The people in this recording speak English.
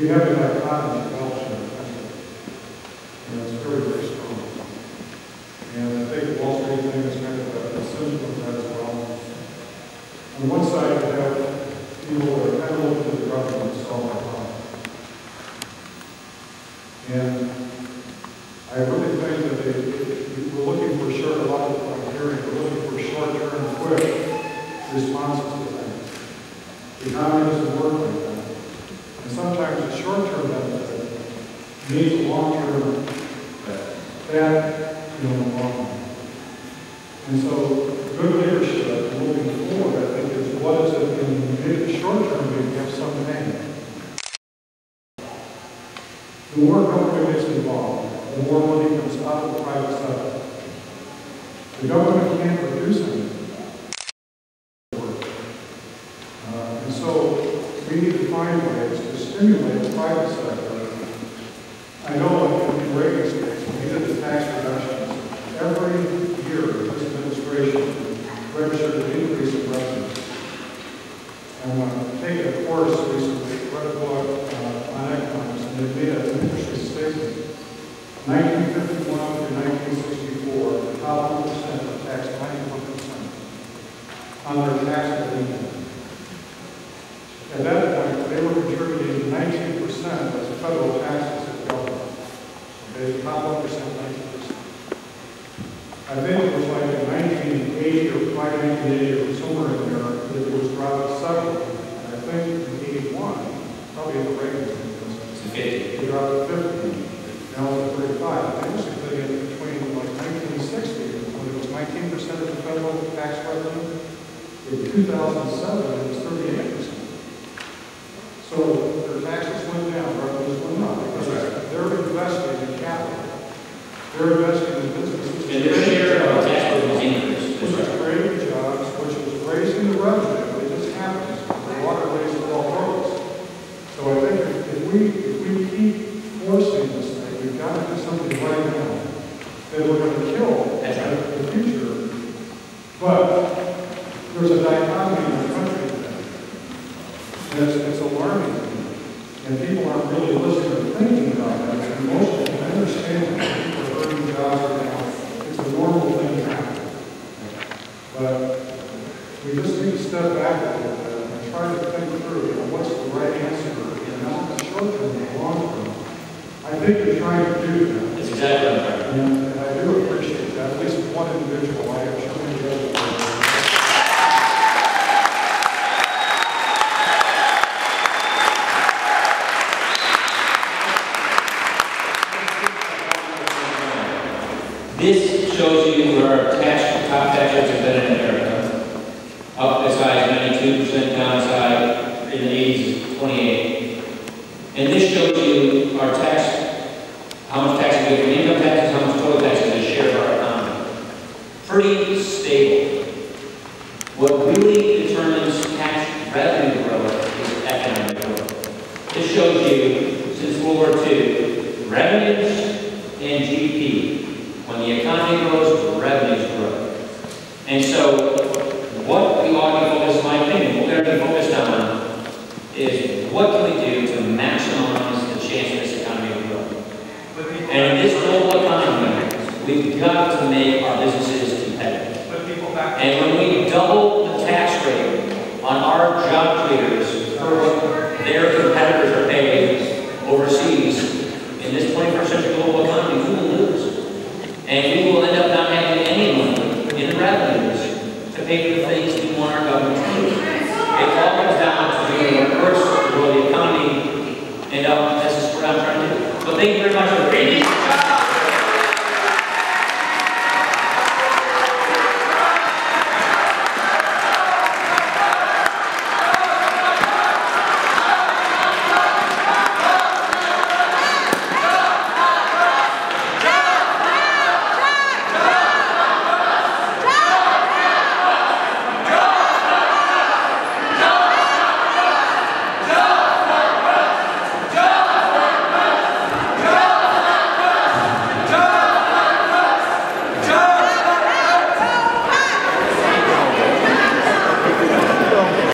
We have a dichotomy developed in our country, and it's very, very strong. And I think the Wall Street thing is kind of a symptom of that as well. On one side, you have people that are kind of looking to the government to solve our problem. And I really think that we're looking for a lot of people I'm hearing, we're looking for short-term, quick responses to things. The economy doesn't work like that. And sometimes the short-term benefit needs a long-term bad, in the long run. And so, good leadership moving forward, I think, is what is it in the short term we have some pain. The more government gets involved, the more money comes out of the private sector. The government can't produce anything. And so, we need to find ways to stimulate the private sector. I know in Reagan's case, when he did the tax reductions, every year this administration registered an increase in revenues. And I'm taking a course recently, read a book on economics, and it made an interesting statement. 1951 to 1964, the top 1% were taxed 91% on their taxable income. At that point, they were contributing 19% as federal taxes to the government. Okay, the top 1%, 19%. I think it was like in 1980 or by 1980 or somewhere in there, that it was dropped to 70. And I think in 81, probably in the Reagan administration, it dropped to 50. Now it's 35. And basically, between like 1960, when it was 19% of the federal tax revenue, in 2007, it was 38%. So their taxes went down, revenues went up, because they're investing in capital. They're investing in businesses. And their share of tax revenues increased. Which is creating jobs, which is raising the revenue. It just happens. The water raises all boats. So I think if we keep forcing this thing, we've got to do something right now that we're going to kill in the future. But there's a dichotomy in our country today. And it's alarming. And people aren't really listening or thinking about that. And most of them understand that people are hurting jobs right now. It's a normal thing to happen. But we just need to step back a little bit and try to think through, what's the right answer, and not the short term, the long term. I think you're trying to do that. That's exactly right. And I do appreciate that. At least one individual, I have shown you the other. This shows you where our top tax rates have been in America. Up as high as 92%, down as high in the 80s is 28. And this shows you our tax, how much tax we get from income taxes, how much total taxes is a share of our economy. Pretty stable. What really determines tax revenue growth is economic growth. This shows you, since World War II, revenues and GDP. When the economy grows, revenues grow. And so, what we ought to be focused, in my opinion, what we ought to be focused on is what can we do to maximize the chance of this economy to grow. And in this global economy, we've got to make our businesses competitive. And when we double the tax rate on our job creators for what their competitors are paying overseas, in this 21st century global economy, we will lose. And we will end up not having any money in the revenues to pay for the things we want our government to do. It all comes down to doing what works to grow the economy, and this is what I'm trying to do. So thank you very much for